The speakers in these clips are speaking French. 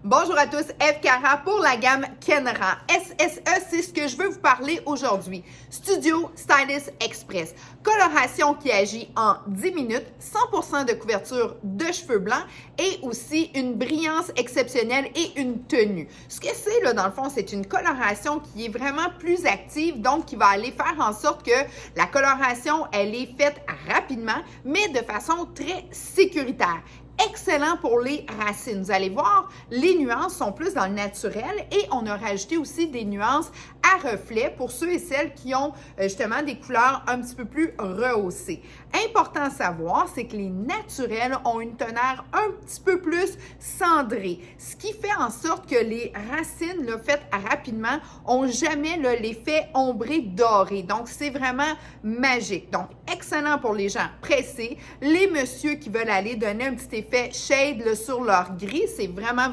Bonjour à tous, Eve Cara pour la gamme Kenra. SSE, c'est ce que je veux vous parler aujourd'hui. Studio Stylist Express. Coloration qui agit en 10 minutes, 100% de couverture de cheveux blancs et aussi une brillance exceptionnelle et une tenue. Ce que c'est, là, dans le fond, c'est une coloration qui est vraiment plus active, donc qui va aller faire en sorte que la coloration, elle est faite rapidement, mais de façon très sécuritaire. Excellent pour les racines. Vous allez voir, les nuances sont plus dans le naturel et on a rajouté aussi des nuances à reflets pour ceux et celles qui ont justement des couleurs un petit peu plus rehaussées. Important à savoir, c'est que les naturels ont une teneur un petit peu plus cendrée, ce qui fait en sorte que les racines là, faites rapidement ont jamais l'effet ombré doré. Donc, c'est vraiment magique. Donc, excellent pour les gens pressés, les messieurs qui veulent aller donner un petit effet shade là, sur leur gris, c'est vraiment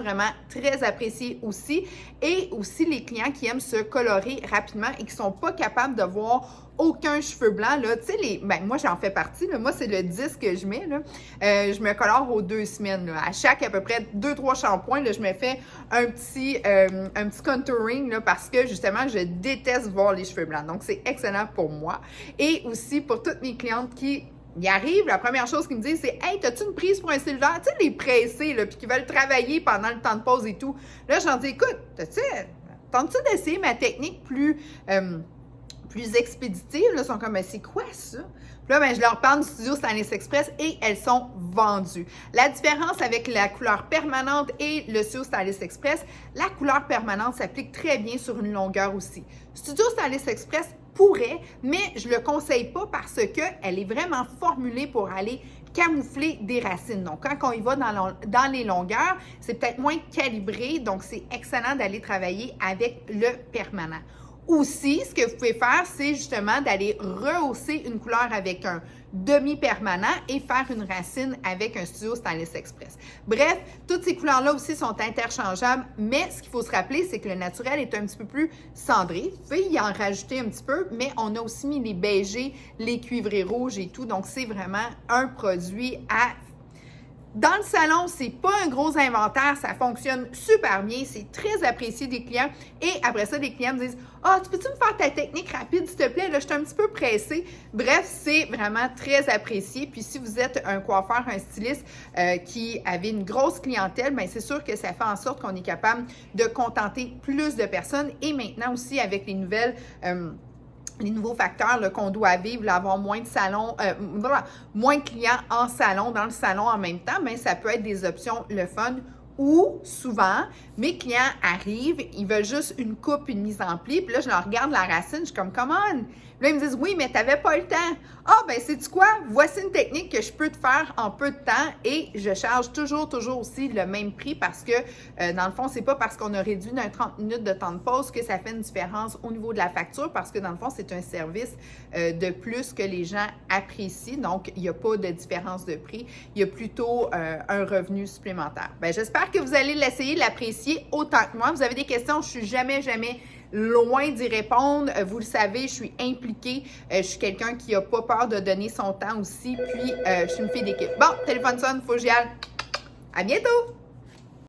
très apprécié aussi. Et aussi les clients qui aiment se colorer rapidement et qui ne sont pas capables de voir aucun cheveu blanc. Là. Tu sais, moi, j'en fais partie. Là. Moi, c'est le 10 que je mets. Là. Je me colore aux 2 semaines. Là. À chaque à peu près 2-3 shampoings, là, je me fais un petit contouring là, parce que justement, je déteste voir les cheveux blancs. Donc, c'est excellent pour moi. Et aussi pour toutes mes clientes qui y arrivent, la première chose qu'ils me disent, c'est « Hey, t'as-tu une prise pour un cellulaire? » Tu sais, les pressés, là, puis qui veulent travailler pendant le temps de pause et tout. Là, j'en dis « Écoute, tentes-tu d'essayer ma technique plus expéditive? » Là, ils sont comme « Mais c'est quoi ça? » Puis là, je leur parle du Studio Stylist Express et elles sont vendues. La différence avec la couleur permanente et le Studio Stylist Express, la couleur permanente s'applique très bien sur une longueur aussi. Studio Stylist Express pourrait, mais je ne le conseille pas parce qu'elle est vraiment formulée pour aller camoufler des racines. Donc, quand on y va dans les longueurs, c'est peut-être moins calibré, donc c'est excellent d'aller travailler avec le permanent. Aussi, ce que vous pouvez faire, c'est justement d'aller rehausser une couleur avec un demi-permanent et faire une racine avec un Studio Stylist Express. Bref, toutes ces couleurs-là aussi sont interchangeables, mais ce qu'il faut se rappeler, c'est que le naturel est un petit peu plus cendré. Vous pouvez y en rajouter un petit peu, mais on a aussi mis les beigés, les cuivrés rouges et tout, donc c'est vraiment un produit à... Dans le salon, c'est pas un gros inventaire, ça fonctionne super bien, c'est très apprécié des clients. Et après ça, les clients me disent « Ah, tu peux-tu me faire ta technique rapide, s'il te plaît? Là, je suis un petit peu pressée. » Bref, c'est vraiment très apprécié. Puis si vous êtes un coiffeur, un styliste qui avait une grosse clientèle, bien c'est sûr que ça fait en sorte qu'on est capable de contenter plus de personnes. Et maintenant aussi, avec les nouvelles... les nouveaux facteurs qu'on doit vivre, là, avoir moins de salons, moins de clients en salon, dans le salon en même temps, mais ça peut être des options le fun. Ou souvent, mes clients arrivent, ils veulent juste une coupe, une mise en pli, puis là, je leur regarde la racine, je suis comme, come on! Puis là, ils me disent, oui, mais tu n'avais pas le temps. Ah, ben, sais-tu quoi? Voici une technique que je peux te faire en peu de temps et je charge toujours aussi le même prix parce que, dans le fond, c'est pas parce qu'on a réduit d'un 30 minutes de temps de pause que ça fait une différence au niveau de la facture parce que, dans le fond, c'est un service de plus que les gens apprécient. Donc, il n'y a pas de différence de prix. Il y a plutôt un revenu supplémentaire. Ben, j'espère que vous allez l'essayer, l'apprécier autant que moi. Vous avez des questions, je suis jamais loin d'y répondre. Vous le savez, je suis impliquée. Je suis quelqu'un qui n'a pas peur de donner son temps aussi. Puis, je suis une fille d'équipe. Bon, téléphone sonne, faut que j'y aille. À bientôt!